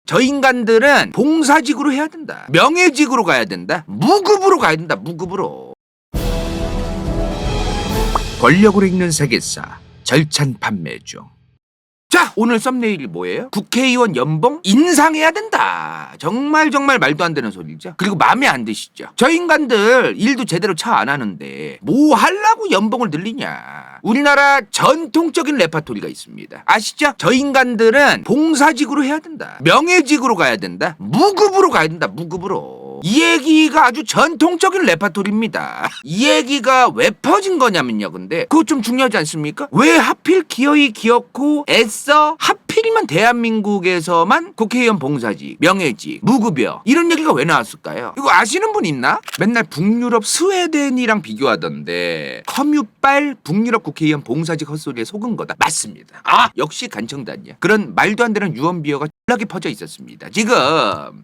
저 인간들은 봉사직으로 해야 된다. 명예직으로 가야 된다. 무급으로 가야 된다. 무급으로. 권력으로 읽는 세계사 절찬 판매 중. 자, 오늘 썸네일이 뭐예요? 국회의원 연봉 인상해야 된다. 정말 말도 안 되는 소리죠. 그리고 마음에 안 드시죠? 저 인간들 일도 제대로 차 안 하는데 뭐 하려고 연봉을 늘리냐. 우리나라 전통적인 레파토리가 있습니다. 아시죠? 저 인간들은 봉사직으로 해야 된다. 명예직으로 가야 된다. 무급으로 가야 된다. 무급으로. 이 얘기가 아주 전통적인 레파토리입니다. 이 얘기가 왜 퍼진 거냐면요. 근데 그거 좀 중요하지 않습니까? 왜 하필 기어이 기어코 애써 하필이면 대한민국에서만 국회의원 봉사직, 명예직, 무급여 이런 얘기가 왜 나왔을까요? 이거 아시는 분 있나? 맨날 북유럽 스웨덴이랑 비교하던데 커뮤빨 북유럽 국회의원 봉사직 헛소리에 속은 거다. 맞습니다. 아, 역시 간청단이야. 그런 말도 안 되는 유언비어가 연락이 퍼져 있었습니다. 지금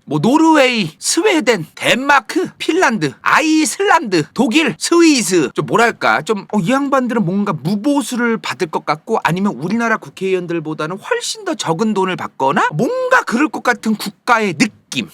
뭐 노르웨이, 스웨덴, 덴마크, 핀란드, 아이슬란드, 독일, 스위스 좀 뭐랄까 좀 이 양반들은 뭔가 무보수를 받을 것 같고 아니면 우리나라 국회의원들보다는 훨씬 더 적은 돈을 받거나 뭔가 그럴 것 같은 국가의 느낌.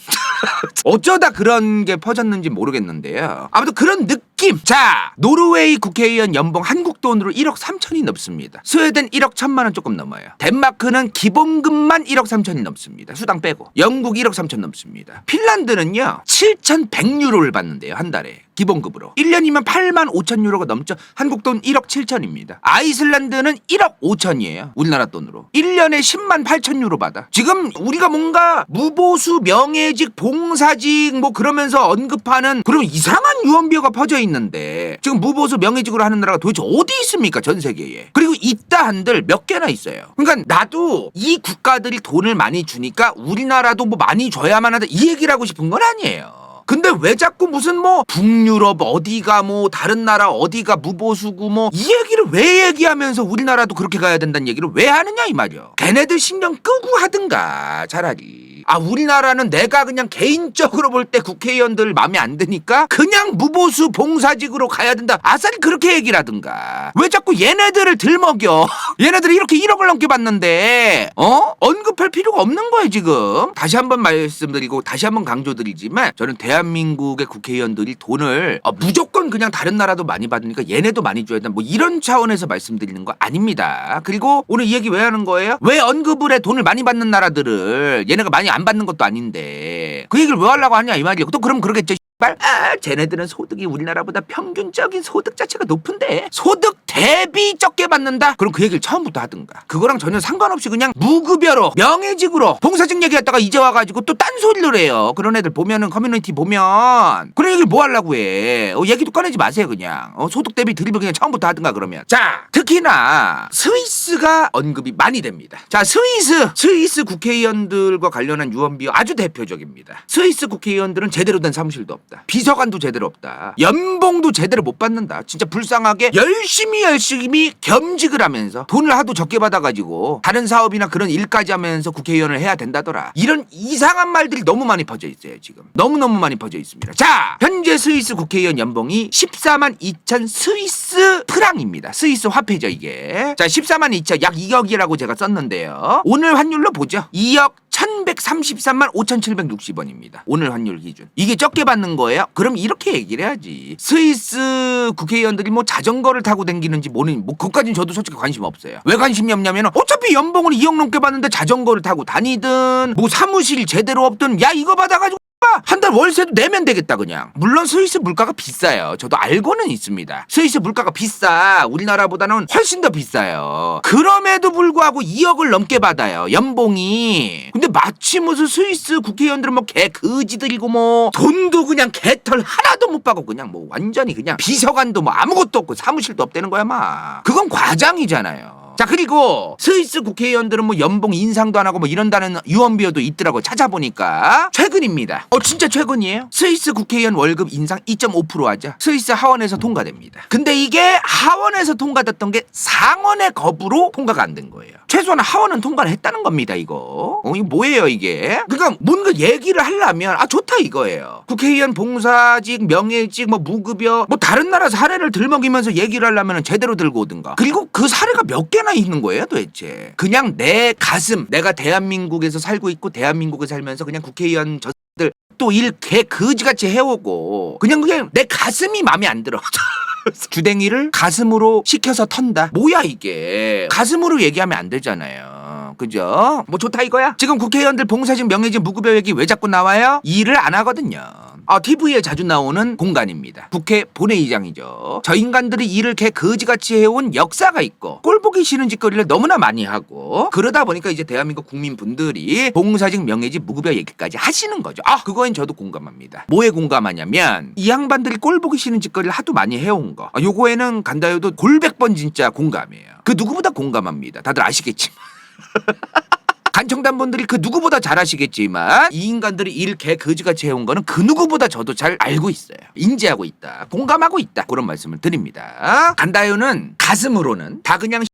어쩌다 그런 게 퍼졌는지 모르겠는데요. 아무튼 그런 느낌. 자, 노르웨이 국회의원 연봉 한국 돈으로 1억 3천이 넘습니다. 스웨덴 1억 1천만 원 조금 넘어요. 덴마크는 기본급만 1억 3천이 넘습니다. 수당 빼고. 영국 1억 3천 넘습니다. 핀란드는요 7,100유로를 받는데요. 한 달에. 기본급으로 1년이면 8만 5천 유로가 넘죠. 한국 돈 1억 7천입니다. 아이슬란드는 1억 5천이에요. 우리나라 돈으로 1년에 10만 8천 유로 받아. 지금 우리가 뭔가 무보수 명예직 봉사직 뭐 그러면서 언급하는 그런 이상한 유언비어가 퍼져 있는데 지금 무보수 명예직으로 하는 나라가 도대체 어디 있습니까? 전 세계에. 그리고 있다 한들 몇 개나 있어요. 그러니까 나도 이 국가들이 돈을 많이 주니까 우리나라도 뭐 많이 줘야만 하다 이 얘기를 하고 싶은 건 아니에요. 근데 왜 자꾸 무슨 뭐 북유럽 어디가 뭐 다른 나라 어디가 무보수고 뭐 이 얘기를 왜 얘기하면서 우리나라도 그렇게 가야 된다는 얘기를 왜 하느냐 이 말이야. 걔네들 신경 끄고 하든가 차라리. 아, 우리나라는 내가 그냥 개인적으로 볼 때 국회의원들 마음에 안 드니까 그냥 무보수 봉사직으로 가야 된다. 아싸리 그렇게 얘기를 하든가. 왜 자꾸 얘네들을 들먹여. 얘네들이 이렇게 1억을 넘게 받는데 언급할 필요가 없는 거예요 지금. 다시 한번 말씀드리고 다시 한번 강조드리지만 저는 대한민국의 국회의원들이 돈을 무조건 그냥 다른 나라도 많이 받으니까 얘네도 많이 줘야 된다. 뭐 이런 차원에서 말씀드리는 거 아닙니다. 그리고 오늘 이 얘기 왜 하는 거예요? 왜 언급을 해? 돈을 많이 받는 나라들을 얘네가 많이 안 받는 것도 아닌데 그 얘기를 왜 하려고 하냐 이 말이에요. 또 그럼 그러겠죠. 쟤네들은 소득이 우리나라보다 평균적인 소득 자체가 높은데 소득 대비 적게 받는다? 그럼 그 얘기를 처음부터 하든가. 그거랑 전혀 상관없이 그냥 무급여로 명예직으로 봉사직 얘기했다가 이제 와가지고 또 딴소리를 해요. 그런 애들 보면은 커뮤니티 보면 그런 얘기를 뭐 하려고 해. 얘기도 꺼내지 마세요 그냥. 소득 대비 드립을 그냥 처음부터 하든가 그러면. 자, 특히나 스위스가 언급이 많이 됩니다. 자, 스위스 국회의원들과 관련한 유언비어 아주 대표적입니다. 스위스 국회의원들은 제대로 된 사무실도 없다. 비서관도 제대로 없다. 연봉도 제대로 못 받는다. 진짜 불쌍하게 열심히 겸직을 하면서 돈을 하도 적게 받아가지고 다른 사업이나 그런 일까지 하면서 국회의원을 해야 된다더라. 이런 이상한 말들이 너무 많이 퍼져 있어요 지금. 너무너무 많이 퍼져 있습니다. 자, 현재 스위스 국회의원 연봉이 14만 2천 스위스 프랑입니다. 스위스 화폐죠 이게. 자, 14만 2천 약 2억이라고 제가 썼는데요. 오늘 환율로 보죠. 2억 1133만 5,760원입니다. 오늘 환율 기준. 이게 적게 받는 거예요? 그럼 이렇게 얘기를 해야지. 스위스 국회의원들이 뭐 자전거를 타고 다니는지 모르는 뭐 그것까지는 저도 솔직히 관심 없어요. 왜 관심이 없냐면 어차피 연봉을 2억 넘게 받는데 자전거를 타고 다니든 뭐 사무실 제대로 없든 야 이거 받아가지고 한 달 월세도 내면 되겠다 그냥. 물론 스위스 물가가 비싸요. 저도 알고는 있습니다. 스위스 물가가 비싸. 우리나라보다는 훨씬 더 비싸요. 그럼에도 불구하고 2억을 넘게 받아요 연봉이. 근데 마치 무슨 스위스 국회의원들은 뭐 개그지들이고 뭐 돈도 그냥 개털 하나도 못 받고 그냥 뭐 완전히 그냥 비서관도 뭐 아무것도 없고 사무실도 없다는 거야 막. 그건 과장이잖아요. 자, 그리고 스위스 국회의원들은 뭐 연봉 인상도 안 하고 뭐 이런다는 유언비어도 있더라고. 찾아보니까 최근입니다. 진짜 최근이에요. 스위스 국회의원 월급 인상 2.5% 하자. 스위스 하원에서 통과됩니다. 근데 이게 하원에서 통과됐던 게 상원의 거부로 통과가 안 된 거예요. 최소한 하원은 통과를 했다는 겁니다 이거. 이거 뭐예요 이게? 그러니까 뭔가 얘기를 하려면 좋다 이거예요. 국회의원 봉사직 명예직 뭐 무급여 뭐 다른 나라 사례를 들먹이면서 얘기를 하려면 제대로 들고 오든가. 그리고 그 사례가 몇 개나 얼마나 있는 거예요 도대체. 그냥 내 가슴, 내가 대한민국에서 살고 있고 대한민국에 살면서 그냥 국회의원 저들 또 일 개 거지같이 해오고 그냥 내 가슴이 마음에 안 들어. 주댕이를 가슴으로 시켜서 턴다. 뭐야 이게. 가슴으로 얘기하면 안 되잖아요. 그죠? 뭐 좋다 이거야? 지금 국회의원들 봉사직 명예직 무급여 얘기 왜 자꾸 나와요? 일을 안 하거든요. TV에 자주 나오는 공간입니다. 국회 본회의장이죠. 저 인간들이 일을 개 거지같이 해온 역사가 있고 꼴보기 싫은 짓거리를 너무나 많이 하고 그러다 보니까 이제 대한민국 국민분들이 봉사직 명예직 무급여 얘기까지 하시는 거죠. 그거엔 저도 공감합니다. 뭐에 공감하냐면 이 양반들이 꼴보기 싫은 짓거리를 하도 많이 해온 거. 요거에는 간다요도 골백번 진짜 공감이에요. 그 누구보다 공감합니다. 다들 아시겠지만. 간청단분들이 그 누구보다 잘 아시겠지만 이 인간들이 일 개 거지같이 해온 거는 그 누구보다 저도 잘 알고 있어요. 인지하고 있다. 공감하고 있다. 그런 말씀을 드립니다. 간다요는 가슴으로는 다 그냥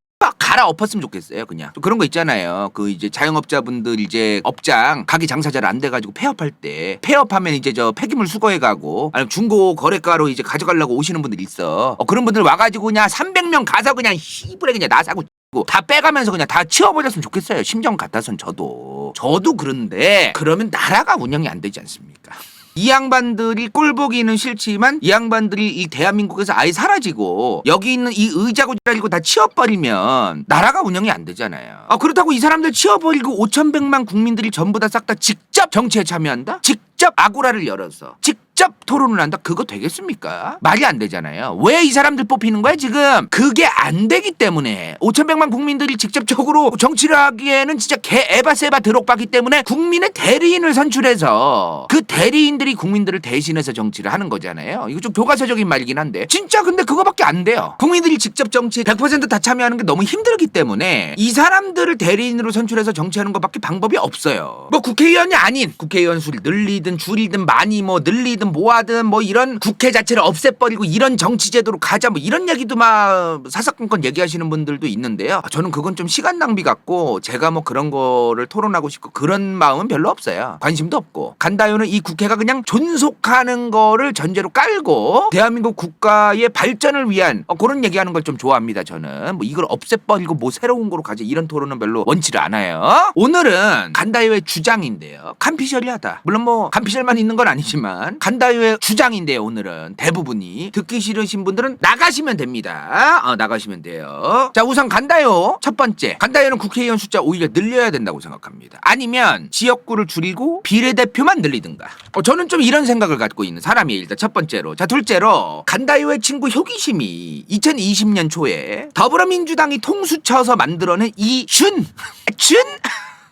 갈아 엎었으면 좋겠어요. 그냥 그런 거 있잖아요. 그 이제 자영업자분들 이제 업장 가게 장사 잘 안 돼가지고 폐업할 때 폐업하면 이제 저 폐기물 수거해가고 아니면 중고 거래가로 이제 가져가려고 오시는 분들 있어. 그런 분들 와가지고 그냥 300명 가서 그냥 씨부레 그냥 나사고 다 빼가면서 그냥 다 치워버렸으면 좋겠어요. 심정 같아선 저도 그런데 그러면 나라가 운영이 안 되지 않습니까? 이 양반들이 꼴보기는 싫지만 이 양반들이 이 대한민국에서 아예 사라지고 여기 있는 이 의자고지랄고 다 치워버리면 나라가 운영이 안 되잖아요. 그렇다고 이 사람들 치워버리고 5,100만 국민들이 전부 다 싹 다 직접 정치에 참여한다? 직접 아고라를 열어서 직접 토론을 한다? 그거 되겠습니까? 말이 안 되잖아요. 왜 이 사람들 뽑히는 거야 지금? 그게 안 되기 때문에 5,100만 국민들이 직접적으로 정치를 하기에는 진짜 개 에바세바 드록받기 때문에 국민의 대리인을 선출해서 그 대리인들이 국민들을 대신해서 정치를 하는 거잖아요. 이거 좀 교과서적인 말이긴 한데 진짜 근데 그거밖에 안 돼요. 국민들이 직접 정치 100% 다 참여하는 게 너무 힘들기 때문에 이 사람들을 대리인으로 선출해서 정치하는 것밖에 방법이 없어요. 뭐 국회의원이 아닌 국회의원 수를 늘리든 줄이든 많이 뭐 늘리든 뭐하든 뭐 이런 국회 자체를 없애버리고 이런 정치제도로 가자 뭐 이런 얘기도 막 사사건건 얘기하시는 분들도 있는데요. 저는 그건 좀 시간 낭비 같고 제가 뭐 그런 거를 토론하고 싶고 그런 마음은 별로 없어요. 관심도 없고. 간다요는 이 국회가 그냥 존속하는 거를 전제로 깔고 대한민국 국가의 발전을 위한 그런 얘기하는 걸 좀 좋아합니다. 저는 뭐 이걸 없애버리고 뭐 새로운 거로 가자 이런 토론은 별로 원치를 않아요. 오늘은 간다요의 주장인데요. 간피셜리하다. 물론 뭐 간피셜만 있는 건 아니지만 간다요의 주장인데요. 오늘은 대부분이 듣기 싫으신 분들은 나가시면 됩니다. 나가시면 돼요. 자, 우선 간다요 첫 번째. 간다요는 국회의원 숫자 오히려 늘려야 된다고 생각합니다. 아니면 지역구를 줄이고 비례대표만 늘리든가. 저는 좀 이런 생각을 갖고 있는 사람이에요. 일단 첫 번째로. 자, 둘째로 간다요의 친구 효기심이 2020년 초에 더불어민주당이 통수쳐서 만들어낸 이 준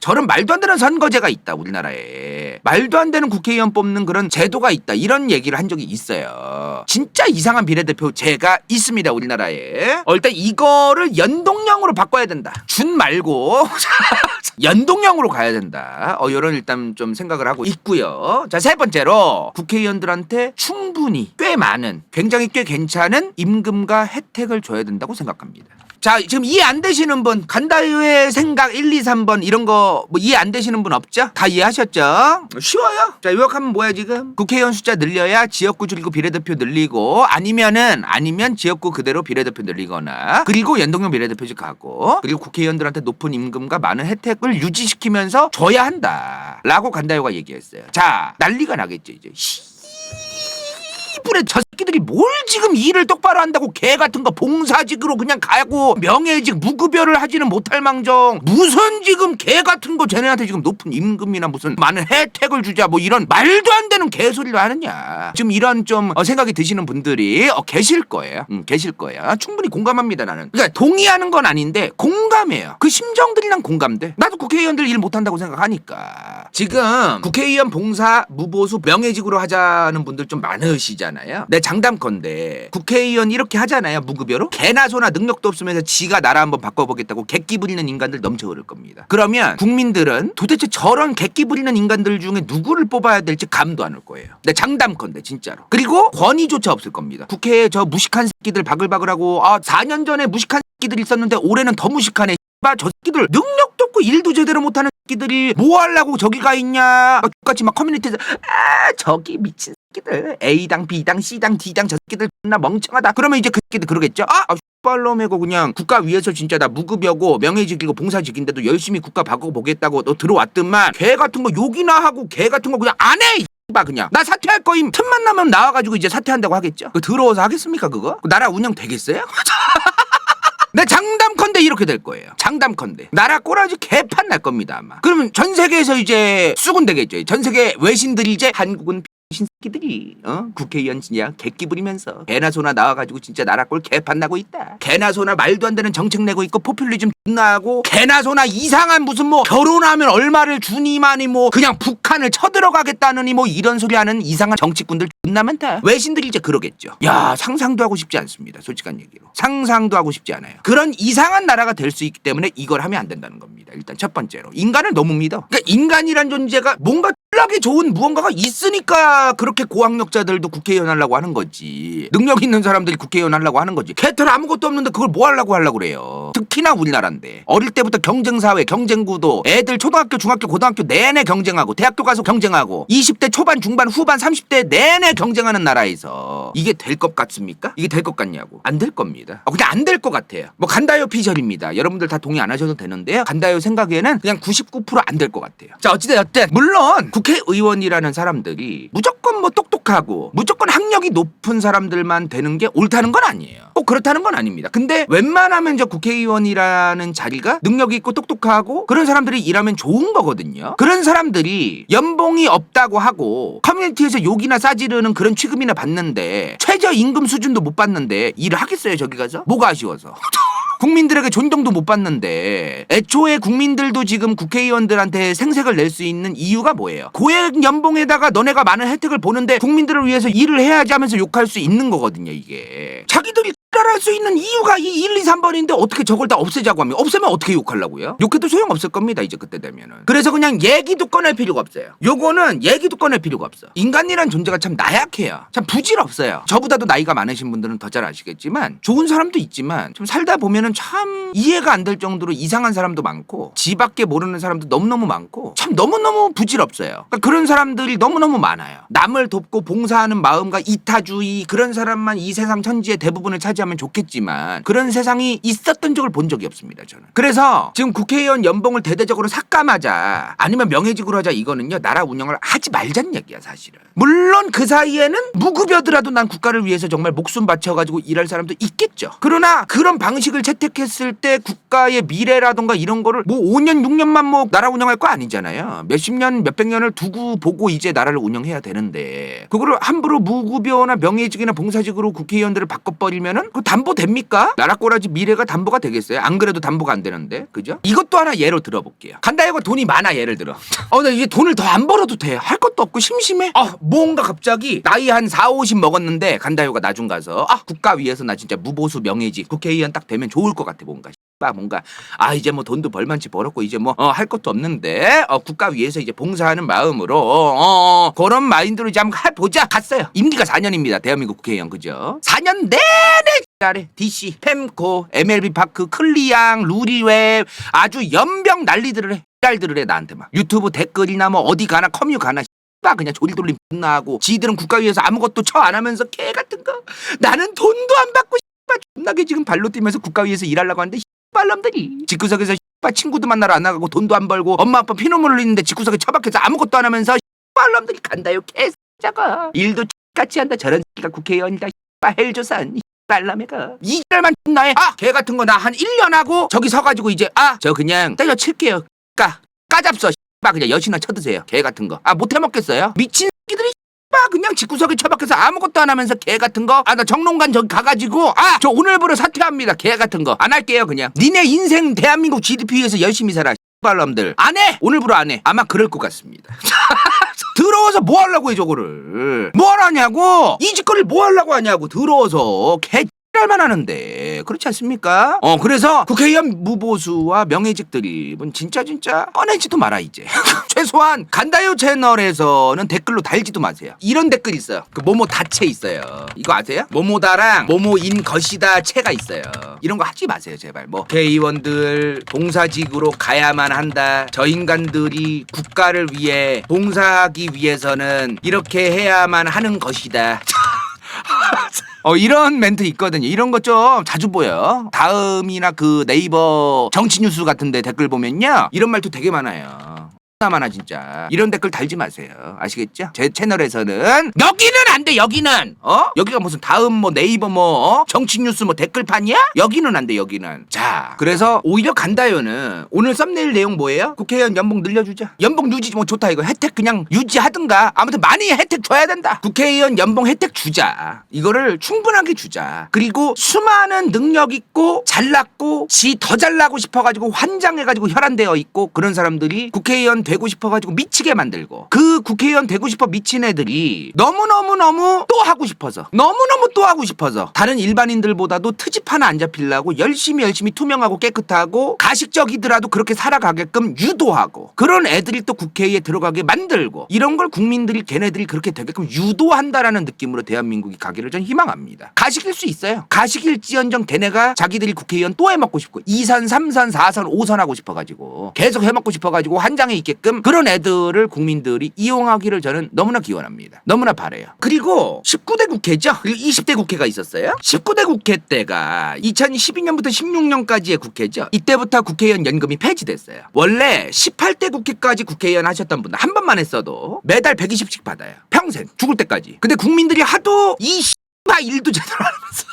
저런 말도 안 되는 선거제가 있다. 우리나라에 말도 안 되는 국회의원 뽑는 그런 제도가 있다. 이런 얘기를 한 적이 있어요. 진짜 이상한 비례대표제가 있습니다. 우리나라에. 일단 이거를 연동형으로 바꿔야 된다. 준 말고 연동형으로 가야 된다. 이런 일단 좀 생각을 하고 있고요. 자, 세 번째로 국회의원들한테 충분히 꽤 많은 굉장히 꽤 괜찮은 임금과 혜택을 줘야 된다고 생각합니다. 자, 지금 이해 안 되시는 분, 간다요의 생각 1, 2, 3번 이런 거 뭐 이해 안 되시는 분 없죠? 다 이해하셨죠? 쉬워요. 자, 요약하면 뭐야 지금? 국회의원 숫자 늘려야 지역구 줄이고 비례대표 늘리고 아니면 지역구 그대로 비례대표 늘리거나 그리고 연동형 비례대표제 가고 그리고 국회의원들한테 높은 임금과 많은 혜택을 유지시키면서 줘야 한다. 라고 간다요가 얘기했어요. 자, 난리가 나겠죠 이제. 씨부레 저 새끼들이 뭘 지금 일을 똑바로 한다고 개 같은 거 봉사직으로 그냥 가고 명예직 무급여를 하지는 못할 망정 무슨 지금 개 같은 거 쟤네한테 지금 높은 임금이나 무슨 많은 혜택을 주자 뭐 이런 말도 안 되는 개소리를 하느냐. 지금 이런 좀 생각이 드시는 분들이 계실 거예요. 계실 거예요. 충분히 공감합니다 나는. 그러니까 동의하는 건 아닌데 공감해요. 그 심정들이 난 공감돼. 나도 국회의원들 일 못한다고 생각하니까. 지금 국회의원 봉사 무보수 명예직으로 하자는 분들 좀 많으시잖아요. 내 장담컨대 국회의원 이렇게 하잖아요. 무급여로 개나 소나 능력도 없으면서 지가 나라 한번 바꿔보겠다고 객기 부리는 인간들 넘쳐 흐를 겁니다. 그러면 국민들은 도대체 저런 객기 부리는 인간들 중에 누구를 뽑아야 될지 감도 안 올 거예요. 내 장담컨대 진짜로. 그리고 권위조차 없을 겁니다. 국회에 저 무식한 새끼들 바글바글하고 4년 전에 무식한 새끼들 있었는데 올해는 더 무식하네. 저 새끼들 능력도 없고 일도 제대로 못하는 새끼들이 뭐 하려고 저기 가 있냐 똑같이 막 커뮤니티에서 저기 미친 새끼들 A당 B당 C당 D당 저 새끼들 존나 멍청하다 그러면 이제 그 새끼들 그러겠죠. 빨로매고 그냥 국가 위해서 진짜 나 무급여고 명예직이고 봉사직인데도 열심히 국가 바꿔보겠다고 너 들어왔더만 개 같은 거 욕이나 하고 개 같은 거 그냥 안 해. 그냥 나 사퇴할 거임 틈만 나면 나와가지고 이제 사퇴한다고 하겠죠. 그 들어와서 하겠습니까 그거? 나라 운영 되겠어요? 내 장담컨대 이렇게 될 거예요. 장담컨대 나라 꼬라지 개판 날 겁니다 아마. 그러면 전 세계에서 이제 쑥은 되겠죠. 전 세계 외신들이 이제 한국은 신새끼들이 국회의원 진짜 객기 부리면서 개나 소나 나와가지고 진짜 나라 꼴 개판 나고 있다. 개나 소나 말도 안 되는 정책 내고 있고 포퓰리즘 존나 하고 개나 소나 이상한 무슨 뭐 결혼하면 얼마를 주니만이 뭐 그냥 북한을 쳐들어가겠다느니 뭐 이런 소리 하는 이상한 정치꾼들 존나 많다. 외신들이 이제 그러겠죠. 야 상상도 하고 싶지 않습니다. 솔직한 얘기로 상상도 하고 싶지 않아요. 그런 이상한 나라가 될 수 있기 때문에 이걸 하면 안 된다는 겁니다. 일단 첫 번째로 인간을 너무 믿어. 그러니까 인간이란 존재가 뭔가 훌하게 좋은 무언가가 있으니까 그렇게 고학력자들도 국회의원 하려고 하는 거지. 능력 있는 사람들이 국회의원 하려고 하는 거지. 개털 아무것도 없는데 그걸 뭐 하려고 그래요. 특히나 우리나라인데 어릴 때부터 경쟁사회 경쟁구도 애들 초등학교 중학교 고등학교 내내 경쟁하고 대학교 가서 경쟁하고 20대 초반 중반 후반 30대 내내 경쟁하는 나라에서 이게 될 것 같습니까? 이게 될 것 같냐고. 안 될 겁니다. 그냥 안 될 것 같아요. 뭐 간다요 피셜입니다. 여러분들 다 동의 안 하셔도 되는데요. 간다요 생각에는 그냥 99% 안 될 것 같아요. 자 어찌됐든 물론 국회의원이라는 사람들이 무조건 뭐 똑똑하고 무조건 학력이 높은 사람들만 되는 게 옳다는 건 아니에요. 꼭 그렇다는 건 아닙니다. 근데 웬만하면 저 국회의원이라는 자리가 능력이 있고 똑똑하고 그런 사람들이 일하면 좋은 거거든요. 그런 사람들이 연봉이 없다고 하고 커뮤니티에서 욕이나 싸지르는 그런 취급이나 받는데 최저임금 수준도 못 받는데 일을 하겠어요 저기 가서? 뭐가 아쉬워서. 국민들에게 존경도 못 받는데 애초에 국민들도 지금 국회의원들한테 생색을 낼 수 있는 이유가 뭐예요? 고액 연봉에다가 너네가 많은 혜택을 보는데 국민들을 위해서 일을 해야지 하면서 욕할 수 있는 거거든요 이게. 자기들이 할 수 있는 이유가 이 1, 2, 3번인데 어떻게 저걸 다 없애자고 하면 없애면 어떻게 욕하려고요? 욕해도 소용없을 겁니다 이제 그때 되면은. 그래서 그냥 얘기도 꺼낼 필요가 없어요. 요거는 얘기도 꺼낼 필요가 없어. 인간이란 존재가 참 나약해요. 참 부질없어요. 저보다도 나이가 많으신 분들은 더 잘 아시겠지만 좋은 사람도 있지만 좀 살다 보면은 참 이해가 안 될 정도로 이상한 사람도 많고 지밖에 모르는 사람도 너무너무 많고 참 너무너무 부질없어요. 그러니까 그런 사람들이 너무너무 많아요. 남을 돕고 봉사하는 마음과 이타주의 그런 사람만 이 세상 천지의 대부분을 차지하면 좋겠지만 그런 세상이 있었던 적을 본 적이 없습니다 저는. 그래서 지금 국회의원 연봉을 대대적으로 삭감하자 아니면 명예직으로 하자 이거는요 나라 운영을 하지 말자는 얘기야 사실은. 물론 그 사이에는 무급여더라도 난 국가를 위해서 정말 목숨 바쳐가지고 일할 사람도 있겠죠. 그러나 그런 방식을 채택했을 때 국가의 미래라던가 이런 거를 뭐 5년 6년만 뭐 나라 운영할 거 아니잖아요. 몇십 년 몇백 년을 두고 보고 이제 나라를 운영해야 되는데 그거를 함부로 무급여나 명예직이나 봉사직으로 국회의원들을 바꿔버리면은 그 담보 됩니까? 나라 꼬라지 미래가 담보가 되겠어요? 안 그래도 담보가 안 되는데 그죠? 이것도 하나 예로 들어볼게요. 간다요가 돈이 많아 예를 들어. 나 이제 돈을 더 안 벌어도 돼. 할 것도 없고 심심해. 뭔가 갑자기 나이 한 4, 50 먹었는데 간다요가 나중 가서 국가 위해서 나 진짜 무보수 명예직 국회의원 딱 되면 좋을 것 같아 뭔가 이제 뭐 돈도 벌만치 벌었고 이제 뭐 할 것도 없는데 국가 위해서 이제 봉사하는 마음으로 그런 마인드로 이제 한번 해보자 갔어요. 임기가 4년입니다 대한민국 국회의원 그죠? 4년 내내 잘해. DC, 펜코, MLB 파크, 클리앙, 루리웹 아주 연병 난리들을 해. 딸들을 해 나한테 막 유튜브 댓글이나 뭐 어디 가나 커뮤 가나 그냥 조리돌림 존나 하고 지들은 국가 위해서 아무것도 처 안 하면서 개 같은 거 나는 돈도 안 받고 존나게 지금 발로 뛰면서 국가 위해서 일하려고 하는데 빨람들이 집구석에서 친구도 만나러 안 나가고 돈도 안 벌고 엄마 아빠 피눈물 흘리는데 집구석에 처박혀서 아무것도 안 하면서 빨람들이 간다요 개새자가 일도 같이 한다 저런 새끼가 국회의원이다 헬조산 빨람애가 이질만 존나 해. 개 같은 거 나 한 1년 하고 저기 서가지고 이제 저 그냥 때려칠게요 까잡서 그냥 여신아 쳐드세요 개 같은 거 못 해먹겠어요? 미친 새끼들이 그냥 집구석에 처박혀서 아무것도 안 하면서 개 같은 거 나 정론관 저기 가가지고 저 오늘부로 사퇴합니다 개 같은 거 안 할게요 그냥. 니네 인생 대한민국 GDP 위해서 열심히 살아 빨람들 안 해! 오늘부로 안 해. 아마 그럴 것 같습니다. 들어와서 뭐 하려고 해 저거를 뭐 하냐고 이 짓거리를 뭐 하려고 하냐고 들어와서 개 만 하는데 그렇지 않습니까? 그래서 국회의원 무보수와 명예직들이 진짜 꺼내지도 마라 이제. 최소한 간다요 채널에서는 댓글로 달지도 마세요. 이런 댓글 있어요. 그 모모 다채 있어요. 이거 아세요? 모모다랑 모모인 것이다 채가 있어요. 이런 거 하지 마세요 제발. 뭐 국회의원들 봉사직으로 가야만 한다. 저 인간들이 국가를 위해 봉사하기 위해서는 이렇게 해야만 하는 것이다. 이런 멘트 있거든요. 이런 거 좀 자주 보여요. 다음이나 그 네이버 정치뉴스 같은데 댓글 보면요, 이런 말도 되게 많아요. 많아 진짜. 이런 댓글 달지 마세요. 아시겠죠? 제 채널에서는 여기는 안 돼. 여기는 여기가 무슨 다음 뭐 네이버 뭐 정치뉴스 뭐 댓글판이야? 여기는 안 돼. 여기는. 자, 그래서 오히려 간다요는 오늘 썸네일 내용 뭐예요? 국회의원 연봉 늘려주자. 연봉 유지 뭐 좋다 이거. 혜택 그냥 유지하든가. 아무튼 많이 혜택 줘야 된다. 국회의원 연봉 혜택 주자. 이거를 충분하게 주자. 그리고 수많은 능력 있고 잘났고 지 더 잘나고 싶어가지고 환장해가지고 혈안되어 있고 그런 사람들이 국회의원 되고 싶어가지고 미치게 만들고, 그 국회의원 되고 싶어 미친 애들이 너무너무 또 하고 싶어서 다른 일반인들보다도 트집 하나 안 잡히려고 열심히 투명하고 깨끗하고 가식적이더라도 그렇게 살아가게끔 유도하고, 그런 애들이 또 국회에 들어가게 만들고, 이런 걸 국민들이 걔네들이 그렇게 되게끔 유도한다라는 느낌으로 대한민국이 가기를 전 희망합니다. 가식일 수 있어요. 가식일지언정 걔네가 자기들이 국회의원 또 해먹고 싶고 2선 3선 4선 5선 하고 싶어가지고 계속 해먹고 싶어가지고 환장해 있게끔 그런 애들을 국민들이 이용하기를 저는 너무나 기원합니다. 너무나 바라요. 그리고 19대 국회죠. 그리고 20대 국회가 있었어요. 19대 국회 때가 2012년부터 16년까지의 국회죠. 이때부터 국회의원 연금이 폐지됐어요. 원래 18대 국회까지 국회의원 하셨던 분들 한 번만 했어도 매달 120씩 받아요. 평생 죽을 때까지. 근데 국민들이 하도 이 일도 제대로 안 하면서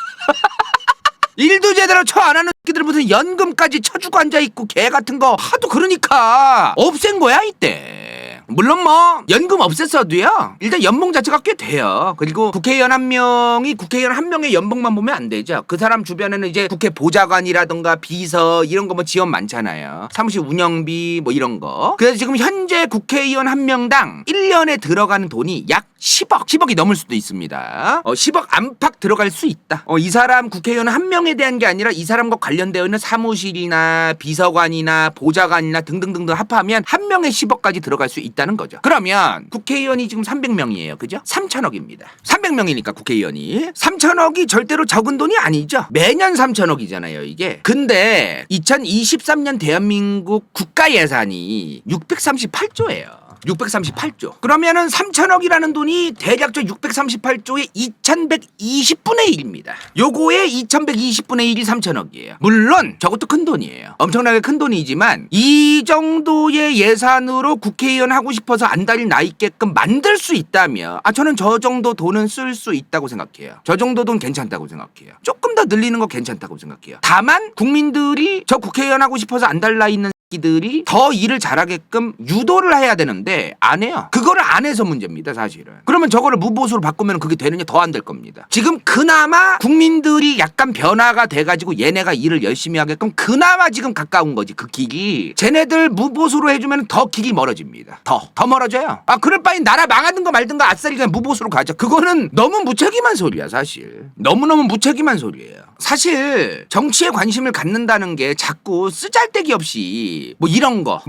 일도 제대로 처 안 하는 새끼들 무슨 연금까지 쳐주고 앉아있고 개 같은 거 하도 그러니까 없앤 거야 이때. 물론 뭐 연금 없앴어도요 일단 연봉 자체가 꽤 돼요. 그리고 국회의원 한 명의 연봉만 보면 안 되죠. 그 사람 주변에는 이제 국회 보좌관이라던가 비서 이런 거 뭐 지원 많잖아요. 사무실 운영비 뭐 이런 거. 그래서 지금 현재 국회의원 한 명당 1년에 들어가는 돈이 약 10억이 넘을 수도 있습니다. 10억 안팎 들어갈 수 있다. 이 사람 국회의원 한 명에 대한 게 아니라 이 사람과 관련되어 있는 사무실이나 비서관이나 보좌관이나 등등등등 합하면 한 명에 10억까지 들어갈 수 있다는 거죠. 그러면 국회의원이 지금 300명이에요. 그죠? 3천억입니다. 300명이니까 국회의원이 3천억이 절대로 적은 돈이 아니죠. 매년 3천억이잖아요 이게. 근데 2023년 대한민국 국가 예산이 638조예요. 638조. 그러면은 3천억이라는 돈이 대략적 638조의 2120분의 1입니다. 요거의 2120분의 1이 3천억이에요. 물론 저것도 큰 돈이에요. 엄청나게 큰 돈이지만 이 정도의 예산으로 국회의원 하고 싶어서 안달이 나 있게끔 만들 수 있다면 저는 저 정도 돈은 쓸 수 있다고 생각해요. 저 정도 돈 괜찮다고 생각해요. 조금 더 늘리는 거 괜찮다고 생각해요. 다만 국민들이 저 국회의원 하고 싶어서 안달 나 있는 이들이 더 일을 잘하게끔 유도를 해야 되는데 안 해요. 그거를 안 해서 문제입니다 사실은. 그러면 저거를 무보수로 바꾸면 그게 되느냐? 더 안 될 겁니다. 지금 그나마 국민들이 약간 변화가 돼가지고 얘네가 일을 열심히 하게끔 그나마 지금 가까운 거지. 그 길이 쟤네들 무보수로 해주면 더 길이 멀어집니다. 더 멀어져요. 그럴 바엔 나라 망하든가 말든가 아싸리 그냥 무보수로 가자. 그거는 너무 무책임한 소리야 사실. 너무너무 무책임한 소리예요. 사실 정치에 관심을 갖는다는 게 자꾸 쓰잘데기 없이 뭐 이런 거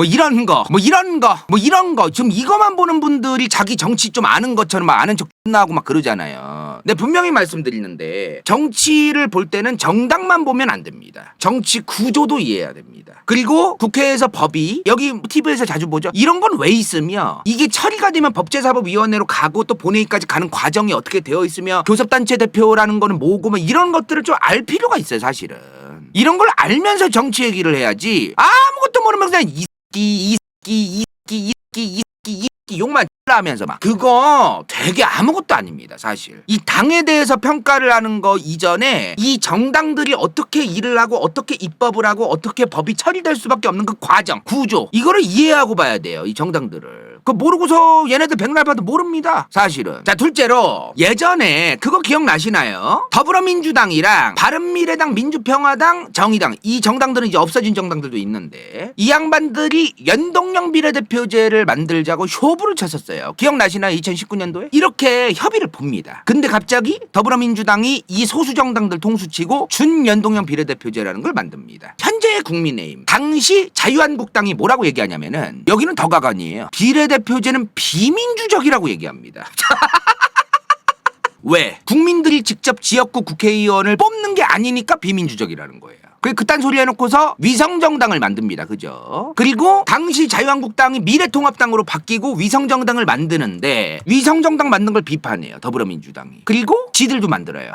지금 이거만 보는 분들이 자기 정치 좀 아는 것처럼 막 아는 척 나하고 막 그러잖아요. 근데 분명히 말씀드리는데 정치를 볼 때는 정당만 보면 안 됩니다. 정치 구조도 이해해야 됩니다. 그리고 국회에서 법이 여기 TV에서 자주 보죠. 이런 건 왜 있으며 이게 처리가 되면 법제사법위원회로 가고 또 본회의까지 가는 과정이 어떻게 되어 있으며 교섭단체 대표라는 거는 뭐고 뭐 이런 것들을 좀 알 필요가 있어요 사실은. 이런 걸 알면서 정치 얘기를 해야지 아무것도 모르면서 그냥 이 욕만 하면서 막 그거 되게 아무것도 아닙니다 사실. 이 당에 대해서 평가를 하는 거 이전에 이 정당들이 어떻게 일을 하고 어떻게 입법을 하고 어떻게 법이 처리될 수밖에 없는 그 과정 구조 이거를 이해하고 봐야 돼요 이 정당들을. 그 모르고서 얘네들 백날 봐도 모릅니다 사실은. 자, 둘째로 예전에 그거 기억나시나요? 더불어민주당이랑 바른미래당, 민주평화당, 정의당, 이 정당들은 이제 없어진 정당들도 있는데 이 양반들이 연동형 비례대표제를 만들자고 쇼부를 쳤었어요. 기억나시나요? 2019년도에 이렇게 협의를 봅니다. 근데 갑자기 더불어민주당이 이 소수 정당들 통수치고 준연동형 비례대표제라는 걸 만듭니다. 현재의 국민의힘, 당시 자유한국당이 뭐라고 얘기하냐면은 여기는 더가관이에요. 비례대표제는 비민주적이라고 얘기합니다. 왜? 국민들이 직접 지역구 국회의원을 뽑는 게 아니니까 비민주적이라는 거예요. 그딴 소리 해놓고서 위성정당을 만듭니다. 그죠? 그리고 당시 자유한국당이 미래통합당으로 바뀌고 위성정당을 만드는데 위성정당 만든 걸 비판해요. 더불어민주당이. 그리고 지들도 만들어요.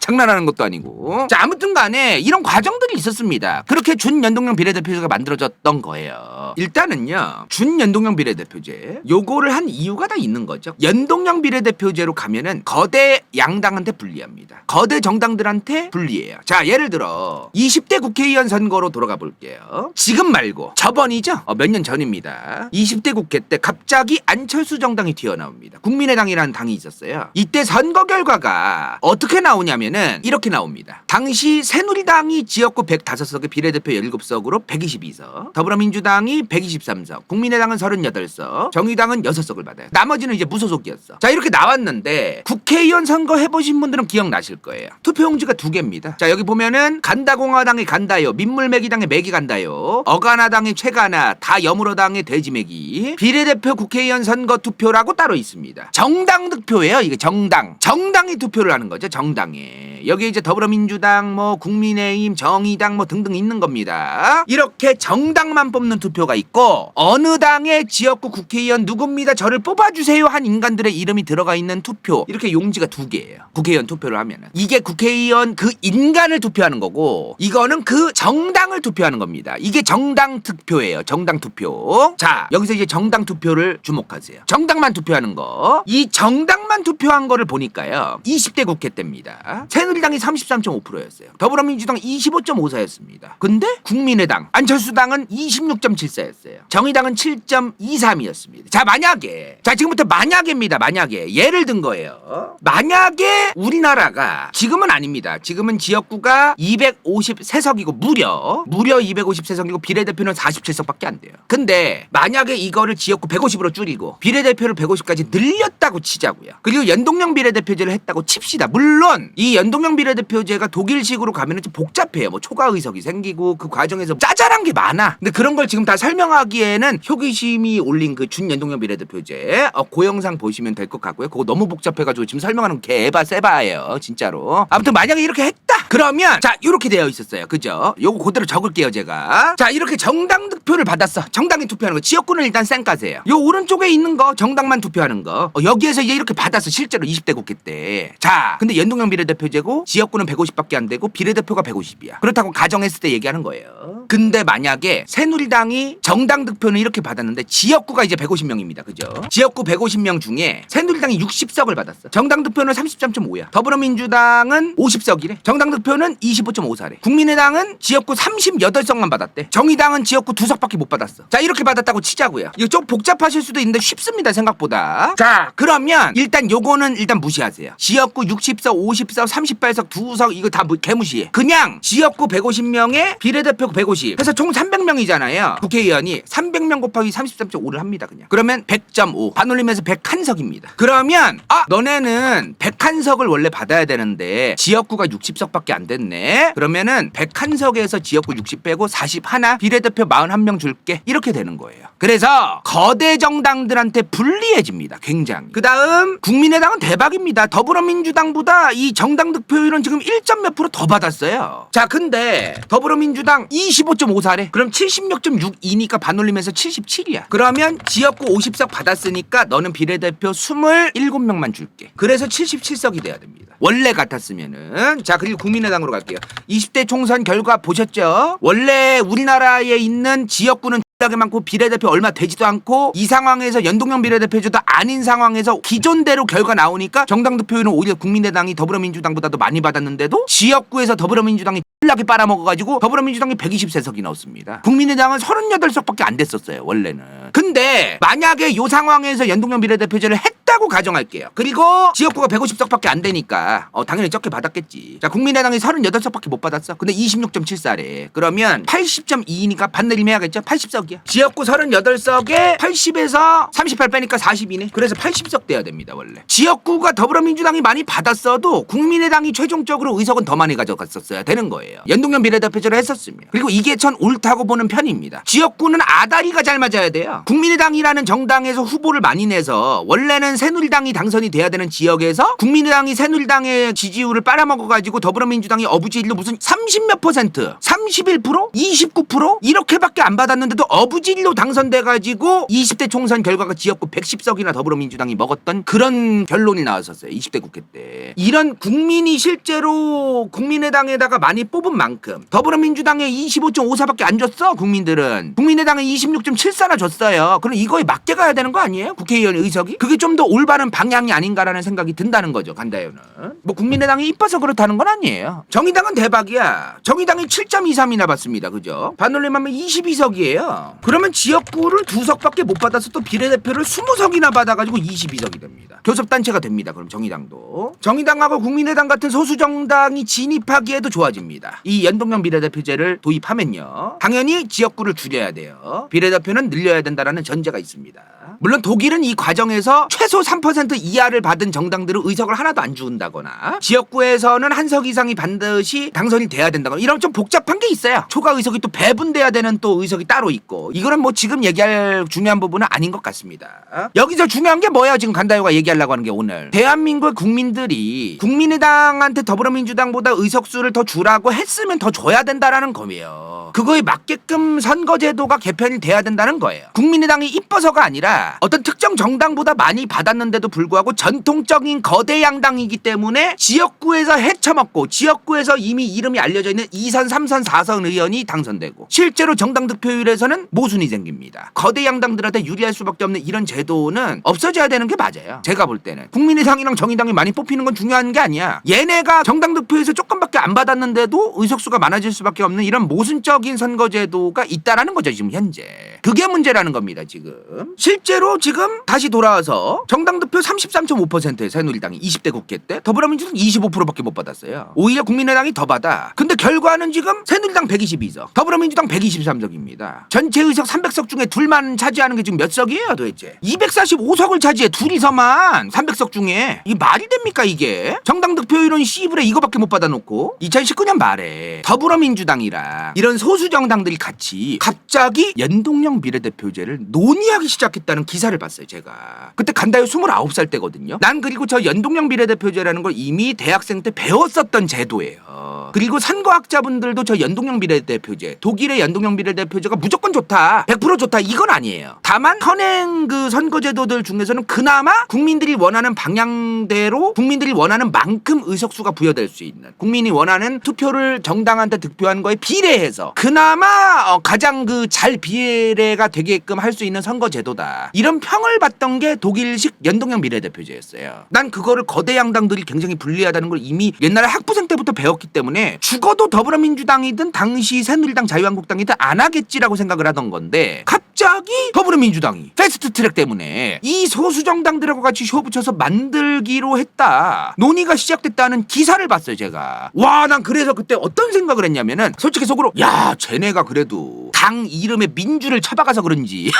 장난하는 것도 아니고. 자, 아무튼 간에 이런 과정들이 있었습니다. 그렇게 준연동형 비례대표제가 만들어졌던 거예요. 일단은요, 준연동형 비례대표제 요거를 한 이유가 다 있는 거죠. 연동형 비례대표제로 가면은 거대 양당한테 불리합니다. 거대 정당들한테 불리해요. 자, 예를 들어 20대 국회의원 선거로 돌아가 볼게요. 지금 말고 저번이죠? 몇 년 전입니다. 20대 국회 때 갑자기 안철수 정당이 튀어나옵니다. 국민의당이라는 당이 있었어요. 이때 선거 결과가 어떻게 나오냐면은 이렇게 나옵니다. 당시 새누리당이 지역구 105석에 비례대표 17석으로 122석, 더불어민주당이 123석, 국민의당은 38석, 정의당은 6석을 받아요. 나머지는 이제 무소속이었어. 자, 이렇게 나왔는데 국회의원 선거 해보신 분들은 기억나실 거예요. 투표용지가 2개입니다. 자, 여기 보면은 간다공화당의 간다요, 민물매기당의 매기 간다요, 어가나당의 최가나, 다여물어당의 돼지매기, 비례대표 국회의원 선거 투표라고 따로 있습니다. 정당 득표예요. 이게 정당이 투표를 하는 거죠. 정당에. 여기 이제 더불어민주당, 뭐 국민의힘, 정의당 뭐 등등 있는 겁니다. 이렇게 정당만 뽑는 투표가 있고 어느 당의 지역구 국회의원 누굽니다. 저를 뽑아주세요 한 인간들의 이름이 들어가 있는 투표. 이렇게 용지가 2개예요. 국회의원 투표를 하면은. 이게 국회의원 그 인간을 투표하는 거고 이거는 그 정당을 투표하는 겁니다. 이게 정당 투표예요. 정당 투표. 자, 여기서 이제 정당 투표를 주목하세요. 정당만 투표하는 거. 이 정당만 투표한 거를 보니까요. 20대 국회 때입니다. 새누리당이 33.5%였어요. 더불어민주당 25.54였습니다. 근데 국민의당, 안철수당은 26.74였어요. 정의당은 7.23이었습니다. 자, 만약에, 자, 지금부터 만약에입니다. 만약에 예를 든 거예요. 만약에 우리나라가 지금은 아닙니다. 지금은 지역구가 253석이고 무려 253석이고 비례대표는 47석밖에 안 돼요. 근데 만약에 이거를 지역구 150으로 줄이고 비례대표를 150까지 늘렸다고 치자고요. 그리고 연동형 비례대표제를 했다고 칩시다. 물론 이 연동형 비례대표제가 독일식으로 가면은 좀 복잡해요. 뭐 초과 의석이 생기고 그 과정에서 짜잘한 게 많아. 근데 그런 걸 지금 다 설명하기에는 효기심이 올린 그 준연동형 비례대표제 그 영상 보시면 될 것 같고요. 그거 너무 복잡해가지고 지금 설명하는 게 에바 세바예요. 진짜로. 아무튼 만약에 이렇게 했다 그러면 자, 이렇게 되어 있었어요. 그죠? 요거 그대로 적을게요 제가. 자, 이렇게 정당 득표를 받았어. 정당이 투표하는 거. 지역구는 일단 쌩까세요. 요 오른쪽에 있는 거 정당만 투표하는 거. 여기에서 이제 이렇게 받았어. 실제로 20대 국회 때. 자, 근데 연동형 비례대표제고 지역구는 150밖에 안 되고 비례대표가 150이야. 그렇다고 가정했을 때 얘기하는 거예요. 근데 만약에 새누리당이 정당 득표는 이렇게 받았는데 지역구가 이제 150명입니다. 그죠? 지역구 150명 중에 새누리당이 60석을 받았어. 정당 득표는 33.5야. 더불어민주당은 50석이래. 정당 득표는 25.54래. 국민의당은 지역구 38석만 받았대. 정의당은 지역구 2석밖에 못 받았어. 자, 이렇게 받았다고 치자고요. 이거 좀 복잡하실 수도 있는데 쉽습니다. 생각보다. 자, 그러면 일단 요거는 일단 무시하세요. 지역구 60석, 50석, 38석, 2석 이거 다 개무시해. 그냥 지역구 150명에 비례대표 150 해서 총 300명이잖아요. 국회의원이 300명 곱하기 33.5를 합니다. 그냥. 그러면 100.5 반올림해서 101석입니다. 그러면 너네는 101석을 원래 받아야 되는데 지역구가 60석밖에 안 됐네. 그러면은 101석에서 지역구 60 빼고 41 비례대표 41명 줄게. 이렇게 되는 거예요. 그래서 거대 정당들한테 불리해집니다. 굉장히. 그 다음 국민의당은 대박입니다. 더불어민주당보다 이 정당 득표율은 지금 1점 몇 프로 더 받았어요. 자, 근데 더불어민주당 25.54래. 그럼 76.62니까 반올림해서 77이야. 그러면 지역구 50석 받았으니까 너는 비례대표 27명만 줄게. 그래서 77석이 돼야 됩니다. 원래 같았으면은. 자, 그리고 국민의당으로 갈게요. 20대 총선 결과 보셨죠? 원래 우리나라에 있는 지역구는 하게 많고 비례대표 얼마 되지도 않고 이 상황에서 연동형 비례대표제도 아닌 상황에서 기존대로 결과 나오니까 정당 득표율은 오히려 국민의당이 더불어민주당보다도 많이 받았는데도 지역구에서 더불어민주당이 락이 빨아먹어가지고 더불어민주당이 120세석이 넣었습니다. 국민의당은 38석밖에 안 됐었어요 원래는. 근데 만약에 이 상황에서 연동형 비례대표제를 했다고 가정할게요. 그리고 지역구가 150석밖에 안 되니까 당연히 적게 받았겠지. 자, 국민의당이 38석밖에 못 받았어. 근데 26.74래. 그러면 80.2니까 반내림 해야겠죠? 80석이야. 지역구 38석에 80에서 38 빼니까 40이네. 그래서 80석 돼야 됩니다 원래. 지역구가 더불어민주당이 많이 받았어도 국민의당이 최종적으로 의석은 더 많이 가져갔었어야 되는 거예요. 연동형 비례대표제를 했었으면. 그리고 이게 전 옳다고 보는 편입니다. 지역구는 아다리가 잘 맞아야 돼요. 국민의당이라는 정당에서 후보를 많이 내서 원래는 새누리당이 당선이 돼야 되는 지역에서 국민의당이 새누리당의 지지율을 빨아먹어가지고 더불어민주당이 어부지일로 무슨 30몇 %, 31%, 29% 이렇게밖에 안 받았는데도 어부지일로 당선돼가지고 20대 총선 결과가 지역구 110석이나 더불어민주당이 먹었던 그런 결론이 나왔었어요. 20대 국회 때. 이런 국민이 실제로 국민의당에다가 많이 뽑은 만큼 더불어민주당에 25.54밖에 안 줬어. 국민들은 국민의당에 26.74나 줬어요. 그럼 이거에 맞게 가야 되는 거 아니에요? 국회의원 의석이? 그게 좀 더 올바른 방향이 아닌가라는 생각이 든다는 거죠. 간다요는 뭐 국민의당이 이뻐서 그렇다는 건 아니에요. 정의당은 대박이야. 정의당이 7.23이나 받습니다. 그죠? 반올림하면 22석이에요. 그러면 지역구를 2석밖에 못 받아서 또 비례대표를 20석이나 받아가지고 22석이 됩니다. 교섭단체가 됩니다. 그럼 정의당도. 정의당하고 국민의당 같은 소수정당이 진입하기에도 좋아집니다. 이 연동형 비례대표제를 도입하면요. 당연히 지역구를 줄여야 돼요. 비례대표는 늘려야 된다는 전제가 있습니다. 물론 독일은 이 과정에서 최소 3% 이하를 받은 정당들은 의석을 하나도 안 준다거나 지역구에서는 한 석 이상이 반드시 당선이 돼야 된다거나 이런 좀 복잡한 게 있어요. 초과 의석이 또 배분돼야 되는 또 의석이 따로 있고 이거는 뭐 지금 얘기할 중요한 부분은 아닌 것 같습니다. 여기서 중요한 게 뭐예요? 지금 간다요가 얘기하려고 하는 게 오늘 대한민국 국민들이 국민의당한테 더불어민주당보다 의석수를 더 주라고 했으면 더 줘야 된다라는 거예요. 그거에 맞게끔 선거제도가 개편이 돼야 된다는 거예요. 국민의당이 이뻐서가 아니라 어떤 특정 정당보다 많이 받았는데도 불구하고 전통적인 거대 양당이기 때문에 지역구에서 헤쳐먹고 지역구에서 이미 이름이 알려져 있는 2선, 3선, 4선 의원이 당선되고 실제로 정당 득표율에서는 모순이 생깁니다. 거대 양당들한테 유리할 수밖에 없는 이런 제도는 없어져야 되는 게 맞아요. 제가 볼 때는 국민의당이랑 정의당이 많이 뽑히는 건 중요한 게 아니야. 얘네가 정당 득표에서 조금밖에 안 받았는데도 의석수가 많아질 수밖에 없는 이런 모순적인 선거제도가 있다라는 거죠. 지금 현재 그게 문제라는 겁니다. 지금 실제로 지금 다시 돌아와서 정당 득표 33.5%의 새누리당이 20대 국회 때 더불어민주당 25%밖에 못 받았어요. 오히려 국민의당이 더 받아. 근데 결과는 지금 새누리당 122석, 더불어민주당 123석입니다. 전체 의석 300석 중에 둘만 차지하는 게 지금 몇 석이에요 도대체? 245석을 차지해 둘이서만 300석 중에. 이게 말이 됩니까 이게? 정당 득표율은 씨부레 이거밖에 못 받아놓고 2019년 말에 더불어민주당이랑 이런 소수 정당들이 같이 갑자기 연동형 비례대표제를 논의하기 시작했다는 기사를 봤어요. 제가 그때 간다요 29살 때거든요. 난 그리고 저 연동형 비례대표제라는 걸 이미 대학생 때 배웠었던 제도예요. 그리고 선거학자분들도 저 연동형 비례대표제, 독일의 연동형 비례대표제가 무조건 좋다, 100% 좋다 이건 아니에요. 다만 현행 그 선거제도들 중에서는 그나마 국민들이 원하는 방향대로 국민들이 원하는 만큼 의석수가 부여될 수 있는, 국민이 원하는 투표를 정당한테 득표한 거에 비례해서 그나마 가장 그 잘 비례가 되게끔 할 수 있는 선거제도다, 이런 평을 받던 게 독일식 연동형 비례대표제였어요. 난 그거를 거대 양당들이 굉장히 불리하다는 걸 이미 옛날에 학부생 때부터 배웠기 때문에 죽어도 더불어민주당이든 당시 새누리당 자유한국당이든 안 하겠지라고 생각을 하던 건데 갑자기 더불어민주당이 패스트트랙 때문에 이 소수 정당들하고 같이 쇼 붙여서 만들기로 했다, 논의가 시작됐다는 기사를 봤어요. 제가 와, 난 그래서 그때 어떤 생각을 했냐면은 솔직히 속으로 야, 쟤네가 그래도 당 이름에 민주를 쳐박아서 그런지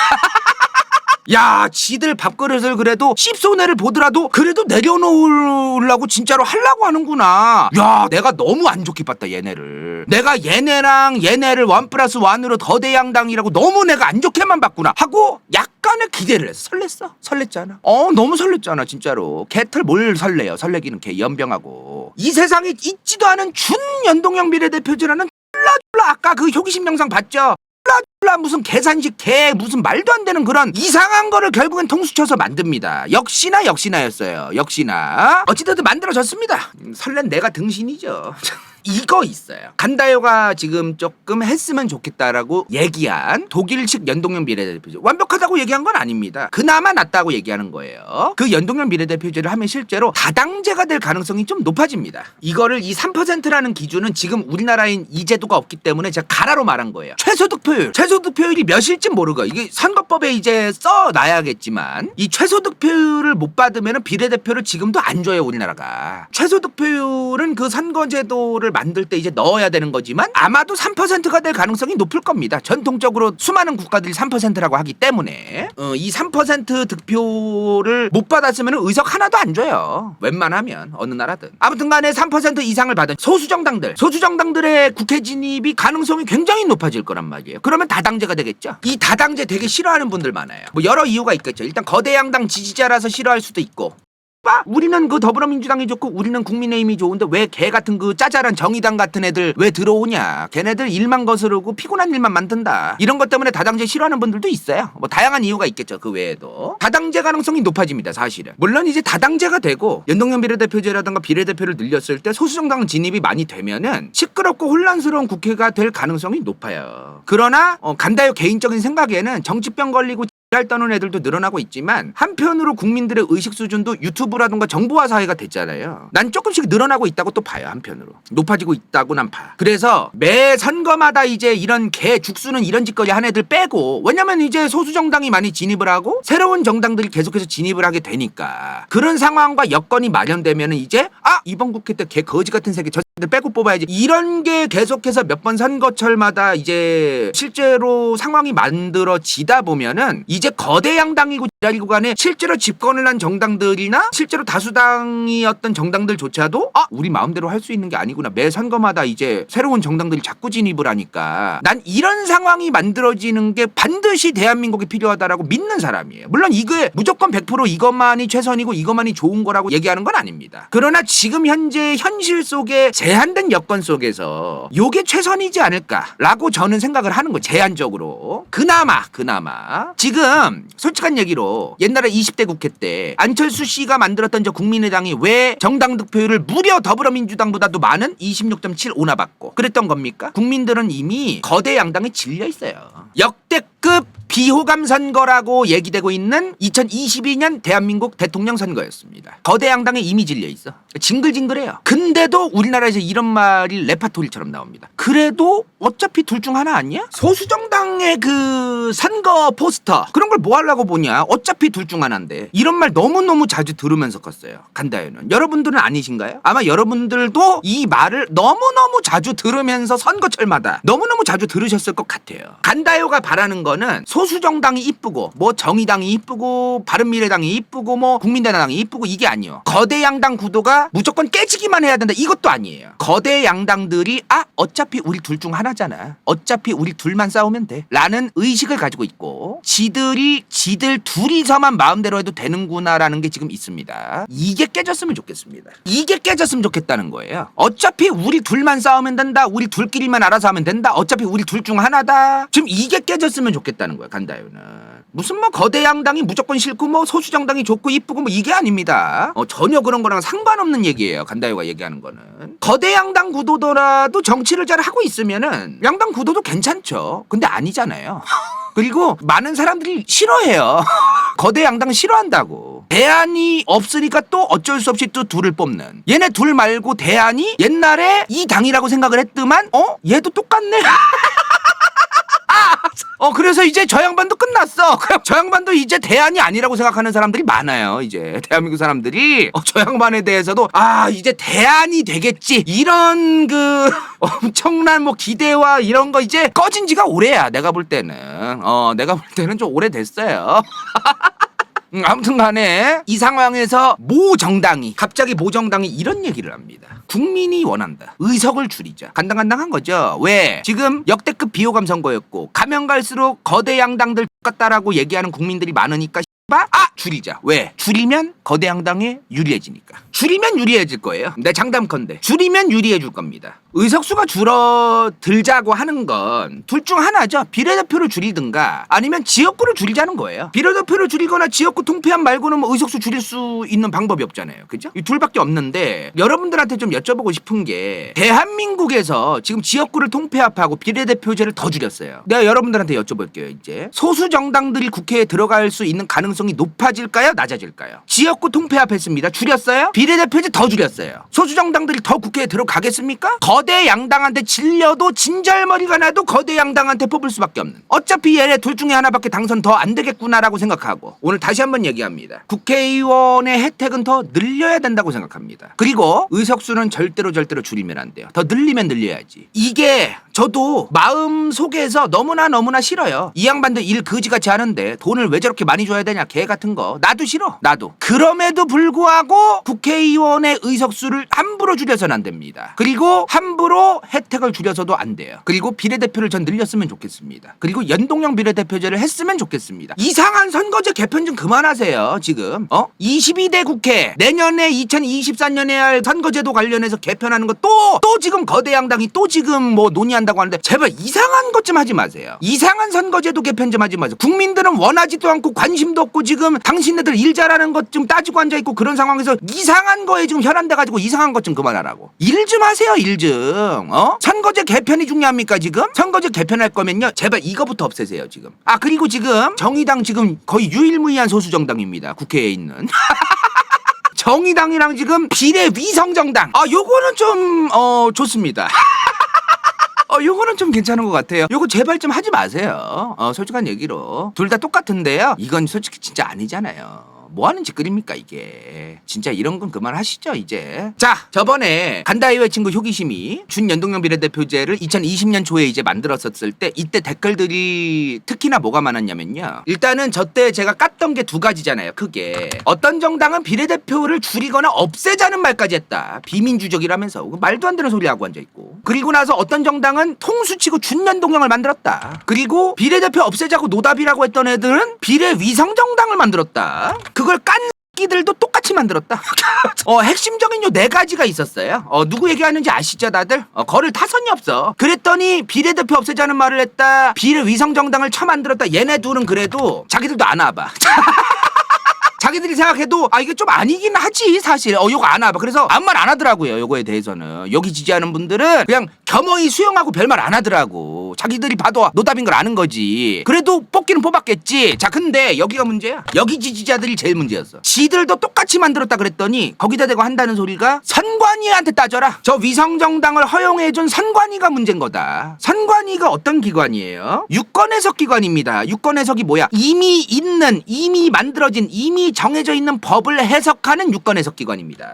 야, 지들 밥그릇을 그래도 씹손해를 보더라도 그래도 내려놓으려고 진짜로 하려고 하는구나. 야, 내가 너무 안 좋게 봤다 얘네를. 내가 얘네랑 얘네를 1+1으로 거대 양당이라고 너무 내가 안 좋게만 봤구나 하고 약간의 기대를 했어. 설렜잖아. 너무 설렜잖아 진짜로. 개털 뭘 설레요. 설레기는 개 연병하고. 이 세상에 있지도 않은 준 연동형 비례대표제라는 쫄라 아까 그 호기심 영상 봤죠? 무슨 계산식 개 무슨 말도 안 되는 그런 이상한 거를 결국엔 통수쳐서 만듭니다. 역시나였어요. 역시나 어찌됐든 만들어졌습니다. 설렌 내가 등신이죠. 이거 있어요. 간다요가 지금 조금 했으면 좋겠다라고 얘기한 독일식 연동형 비례대표제 완벽하다고 얘기한 건 아닙니다. 그나마 낫다고 얘기하는 거예요. 그 연동형 비례대표제를 하면 실제로 다당제가 될 가능성이 좀 높아집니다. 이거를 이 3%라는 기준은 지금 우리나라엔 이 제도가 없기 때문에 제가 가라로 말한 거예요. 최소득표율이 몇일지 모르고 이게 선거법에 이제 써놔야겠지만 이 최소득표율을 못 받으면 비례대표를 지금도 안 줘요 우리나라가. 최소득표율은 그 선거제도를 만들 때 이제 넣어야 되는 거지만 아마도 3%가 될 가능성이 높을 겁니다. 전통적으로 수많은 국가들이 3%라고 하기 때문에 이 3% 득표를 못 받았으면 의석 하나도 안 줘요. 웬만하면 어느 나라든. 아무튼 간에 3% 이상을 받은 소수정당들의 국회 진입이 가능성이 굉장히 높아질 거란 말이에요. 그러면 다당제가 되겠죠. 이 다당제 되게 싫어하는 분들 많아요. 뭐 여러 이유가 있겠죠. 일단 거대 양당 지지자라서 싫어할 수도 있고, 우리는 그 더불어민주당이 좋고 우리는 국민의힘이 좋은데 왜 걔 같은 그 짜잘한 정의당 같은 애들 왜 들어오냐, 걔네들 일만 거스르고 피곤한 일만 만든다, 이런 것 때문에 다당제 싫어하는 분들도 있어요. 뭐 다양한 이유가 있겠죠. 그 외에도 다당제 가능성이 높아집니다. 사실은. 물론 이제 다당제가 되고 연동형 비례대표제라든가 비례대표를 늘렸을 때 소수정당 진입이 많이 되면은 시끄럽고 혼란스러운 국회가 될 가능성이 높아요. 그러나 간다요 개인적인 생각에는 정치병 걸리고 잘 떠는 애들도 늘어나고 있지만 한편으로 국민들의 의식 수준도 유튜브라든가 정보화 사회가 됐잖아요. 난 조금씩 늘어나고 있다고 또 봐요. 한편으로 높아지고 있다고 난 봐. 그래서 매 선거마다 이제 이런 개 죽수는 이런 짓거리 한 애들 빼고, 왜냐면 이제 소수정당이 많이 진입을 하고 새로운 정당들이 계속해서 진입을 하게 되니까 그런 상황과 여건이 마련되면 이제 이번 국회 때 개 거지 같은 새끼 저 새끼들 빼고 뽑아야지, 이런 게 계속해서 몇 번 선거철마다 이제 실제로 상황이 만들어지다 보면은 이제 거대 양당이고 지랄이고 간에 실제로 집권을 한 정당들이나 실제로 다수당이었던 정당들조차도 우리 마음대로 할 수 있는 게 아니구나, 매 선거마다 이제 새로운 정당들이 자꾸 진입을 하니까 난 이런 상황이 만들어지는 게 반드시 대한민국에 필요하다라고 믿는 사람이에요. 물론 이게 무조건 100% 이것만이 최선이고 이것만이 좋은 거라고 얘기하는 건 아닙니다. 그러나 지금 현재 현실 속에 제한된 여건 속에서 요게 최선이지 않을까라고 저는 생각을 하는 거예요. 제한적으로. 그나마 지금 솔직한 얘기로 옛날에 20대 국회 때 안철수 씨가 만들었던 저 국민의당이 왜 정당 득표율을 무려 더불어민주당보다도 많은 26.75나 받고 그랬던 겁니까? 국민들은 이미 거대 양당에 질려 있어요. 역대급 비호감 선거라고 얘기되고 있는 2022년 대한민국 대통령 선거였습니다. 거대 양당에 이미 질려 있어. 징글징글해요. 근데도 우리나라에서 이런 말이 레파토리처럼 나옵니다. 그래도 어차피 둘 중 하나 아니야? 소수정당의 그 선거 포스터 그런 걸 뭐 하려고 보냐, 어차피 둘 중 하나인데, 이런 말 너무너무 자주 들으면서 컸어요. 간다요는. 여러분들은 아니신가요? 아마 여러분들도 이 말을 너무너무 자주 들으면서 선거철마다 너무너무 자주 들으셨을 것 같아요. 간다요가 바라는 거는 소수정당이 이쁘고 뭐 정의당이 이쁘고 바른미래당이 이쁘고 뭐 국민의당이 이쁘고 이게 아니에요. 거대 양당 구도가 무조건 깨지기만 해야 된다, 이것도 아니에요. 거대 양당들이 어차피 우리 둘 중 하나잖아, 어차피 우리 둘만 싸우면 돼 라는 의식을 가지고 있고, 지들 둘이서만 마음대로 해도 되는구나라는 게 지금 있습니다. 이게 깨졌으면 좋겠습니다. 이게 깨졌으면 좋겠다는 거예요. 어차피 우리 둘만 싸우면 된다, 우리 둘끼리만 알아서 하면 된다, 어차피 우리 둘 중 하나다. 지금 이게 깨졌으면 좋겠다는 거예요. 간다요는. 무슨 뭐 거대 양당이 무조건 싫고 뭐 소수정당이 좋고 이쁘고 뭐 이게 아닙니다. 전혀 그런 거랑 상관없는 얘기예요. 간다요가 얘기하는 거는. 거대 양당 구도더라도 정치를 잘 하고 있으면은 양당 구도도 괜찮죠. 근데 아니잖아요. 그리고 많은 사람들이 싫어해요. 거대 양당 싫어한다고. 대안이 없으니까 또 어쩔 수 없이 또 둘을 뽑는. 얘네 둘 말고 대안이 옛날에 이 당이라고 생각을 했더만 얘도 똑같네. 그래서 이제 저 양반도 끝났어. 저 양반도 이제 대안이 아니라고 생각하는 사람들이 많아요. 이제 대한민국 사람들이 저 양반에 대해서도 이제 대안이 되겠지, 이런 그 엄청난 뭐 기대와 이런 거 이제 꺼진 지가 오래야. 내가 볼 때는 좀 오래됐어요. 아무튼 간에 이 상황에서 갑자기 모 정당이 이런 얘기를 합니다. 국민이 원한다, 의석을 줄이자. 간당간당한 거죠. 왜? 지금 역대급 비호감 선거였고 가면 갈수록 거대 양당들 같다라고 얘기하는 국민들이 많으니까 줄이자. 왜? 줄이면 거대 양당에 유리해지니까. 줄이면 유리해질 거예요. 내 장담컨대. 줄이면 유리해질 겁니다. 의석수가 줄어들자고 하는 건 둘 중 하나죠. 비례대표를 줄이든가 아니면 지역구를 줄이자는 거예요. 비례대표를 줄이거나 지역구 통폐합 말고는 뭐 의석수 줄일 수 있는 방법이 없잖아요. 그죠? 이 둘밖에 없는데 여러분들한테 좀 여쭤보고 싶은 게 대한민국에서 지금 지역구를 통폐합하고 비례대표제를 더 줄였어요. 내가 여러분들한테 여쭤볼게요. 이제 소수 정당들이 국회에 들어갈 수 있는 가능성이 높아질까요? 낮아질까요? 지역구 통폐합했습니다. 줄였어요? 비례대표제 더 줄였어요. 소수 정당들이 더 국회에 들어가겠습니까? 거대 양당한테 질려도 진절머리가 나도 거대 양당한테 뽑을 수밖에 없는. 어차피 얘네 둘 중에 하나밖에 당선 더 안 되겠구나라고 생각하고 오늘 다시 한번 얘기합니다. 국회의원의 혜택은 더 늘려야 된다고 생각합니다. 그리고 의석수는 절대로 줄이면 안 돼요. 더 늘리면 늘려야지. 이게 저도 마음 속에서 너무나 싫어요. 이 양반들 일 그지같이 하는데 돈을 왜 저렇게 많이 줘야 되냐 개 같은 거. 나도 싫어. 나도. 그럼에도 불구하고 국회의원의 의석수를 함부로 줄여서는 안 됩니다. 그리고 함부로 혜택을 줄여서도 안 돼요. 그리고 비례대표를 전 늘렸으면 좋겠습니다. 그리고 연동형 비례대표제를 했으면 좋겠습니다. 이상한 선거제 개편 좀 그만하세요. 지금 22대 국회 내년에 2024년에 할 선거제도 관련해서 개편하는 거 또 지금 거대 양당이 또 지금 뭐 논의한다고 하는데 제발 이상한 것 좀 하지 마세요. 이상한 선거제도 개편 좀 하지 마세요. 국민들은 원하지도 않고 관심도 없고 지금 당신네들 일 잘하는 것 좀 따지고 앉아있고 그런 상황에서 이상한 거에 지금 혈안돼가지고 이상한 것 좀 그만하라고. 일 좀 하세요. 일 좀. 선거제 개편이 중요합니까 지금? 선거제 개편할 거면요 제발 이거부터 없애세요 지금. 그리고 지금 정의당 지금 거의 유일무이한 소수정당입니다. 국회에 있는. 정의당이랑 지금 비례 위성정당. 요거는 좀 좋습니다. 요거는 좀 괜찮은 것 같아요. 요거 제발 좀 하지 마세요. 솔직한 얘기로. 둘 다 똑같은데요. 이건 솔직히 진짜 아니잖아요. 뭐 하는 짓거리입니까 이게. 진짜 이런 건 그만하시죠 이제. 자, 저번에 간다이회 친구 효기심이 준연동형 비례대표제를 2020년 초에 이제 만들었었을 때 이때 댓글들이 특히나 뭐가 많았냐면요. 일단은 저 때 제가 깠던 게 두 가지잖아요. 크게. 어떤 정당은 비례대표를 줄이거나 없애자는 말까지 했다. 비민주적이라면서 말도 안 되는 소리하고 앉아있고. 그리고 나서 어떤 정당은 통수치고 준연동형을 만들었다. 그리고 비례대표 없애자고 노답이라고 했던 애들은 비례 위성정당을 만들었다. 그걸 깐 끼들도 똑같이 만들었다. 핵심적인 요 네 가지가 있었어요. 누구 얘기하는지 아시죠 다들? 거를 타선이 없어. 그랬더니 비례대표 없애자는 말을 했다. 비례 위성정당을 쳐만들었다. 얘네 둘은 그래도 자기들도 안 와봐. 자기들이 생각해도 이게 좀 아니긴 하지 사실. 요거 안 와봐. 그래서 아무 말 안 하더라고요. 요거에 대해서는. 여기 지지하는 분들은 그냥 겸허히 수용하고 별말 안 하더라고. 자기들이 봐도 노답인 걸 아는 거지. 그래도 뽑기는 뽑았겠지. 자, 근데 여기가 문제야. 여기 지지자들이 제일 문제였어. 지들도 똑같이 만들었다 그랬더니 거기다 대고 한다는 소리가 선관위한테 따져라. 저 위성정당을 허용해준 선관위가 문제인 거다. 선관위가 어떤 기관이에요? 유권해석 기관입니다. 유권해석이 뭐야? 이미 있는, 이미 만들어진, 이미 정해져 있는 법을 해석하는 유권해석 기관입니다.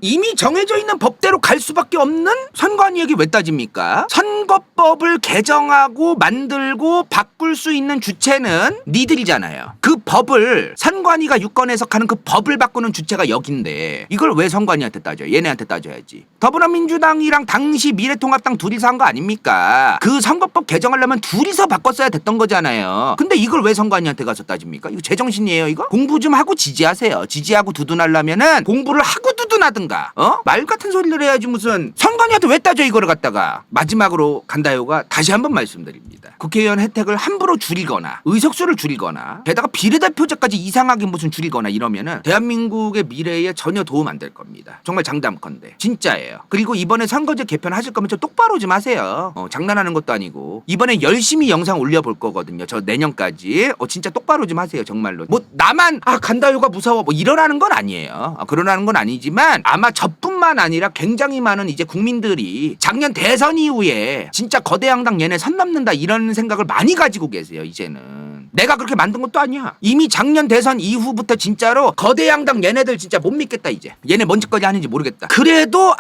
이미 정해져 있는 법대로 갈 수밖에 없는 선관위에게 왜 따집니까? 선거법을 개정하고 만들고 바꿀 수 있는 주체는 니들이잖아요. 그 법을 선관위가 유권 해석하는 그 법을 바꾸는 주체가 여긴데 이걸 왜 선관위한테 따져요? 얘네한테 따져야지. 더불어민주당이랑 당시 미래통합당 둘이서 한 거 아닙니까? 그 선거법 개정하려면 둘이서 바꿨어야 됐던 거잖아요. 근데 이걸 왜 선관위한테 가서 따집니까? 이거 제정신이에요 이거? 공부 좀 하고 지지하세요. 지지하고 두둔하려면은 공부를 하고 두둔하든가. 말 같은 소리를 해야지 무슨 선관위한테 왜 따져 이거를 갖다가. 마지막으로 간다요가 다시 한번 말씀드립니다. 국회의원 혜택을 함부로 줄이거나 의석수를 줄이거나 게다가 비례대표제까지 이상하게 무슨 줄이거나 이러면은 대한민국의 미래에 전혀 도움 안 될 겁니다. 정말 장담컨대. 진짜예요. 그리고 이번에 선거제 개편하실 거면 좀 똑바로 좀 하세요. 장난하는 것도 아니고. 이번에 열심히 영상 올려볼 거거든요. 저 내년까지. 진짜 똑바로 좀 하세요. 정말로. 뭐 나만 간다요가 무서워 뭐 이러라는 건 아니에요. 그러라는 건 아니지만 아마 저뿐만 아니라 굉장히 많은 이제 국민들이 작년 대선 이후에 진짜 거대 양당 얘네 선 넘는다 이런 생각을 많이 가지고 계세요. 이제는 내가 그렇게 만든 것도 아니야. 이미 작년 대선 이후부터 진짜로 거대 양당 얘네들 진짜 못 믿겠다 이제. 얘네 뭔 짓거리 하는지 모르겠다. 그래도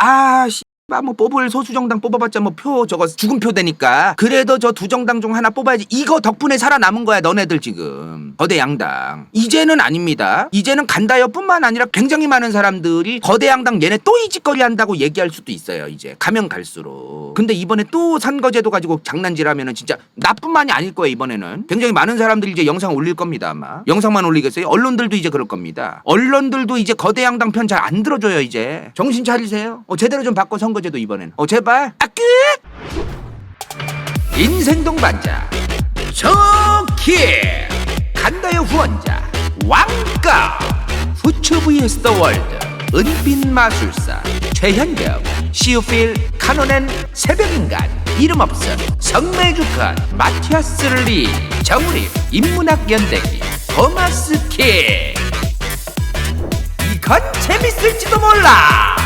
뭐 뽑을 소수정당 뽑아봤자 뭐 표 저거 죽은 표 되니까 그래도 저 두 정당 중 하나 뽑아야지. 이거 덕분에 살아남은 거야 너네들 지금 거대 양당. 이제는 아닙니다. 이제는 간다요 뿐만 아니라 굉장히 많은 사람들이 거대 양당 얘네 또 이 짓거리 한다고 얘기할 수도 있어요. 이제 가면 갈수록. 근데 이번에 또 선거제도 가지고 장난질하면은 진짜 나뿐만이 아닐 거예요. 이번에는 굉장히 많은 사람들이 이제 영상 올릴 겁니다. 아마 영상만 올리겠어요. 언론들도 이제 그럴 겁니다. 언론들도 이제 거대 양당 편 잘 안 들어줘요. 이제 정신 차리세요. 제대로 좀 바꿔 선거제도 이번엔. 제발. 끝. 인생 동반자 좋기 간다요 후원자 왕가 후추 vs 더 월드 은빛 마술사 최현경 시우필 카노넨 새벽인간 이름 없음 성매주간 마티아스 리 정우립 인문학 연대기 토마스 킹. 이건 재밌을지도 몰라.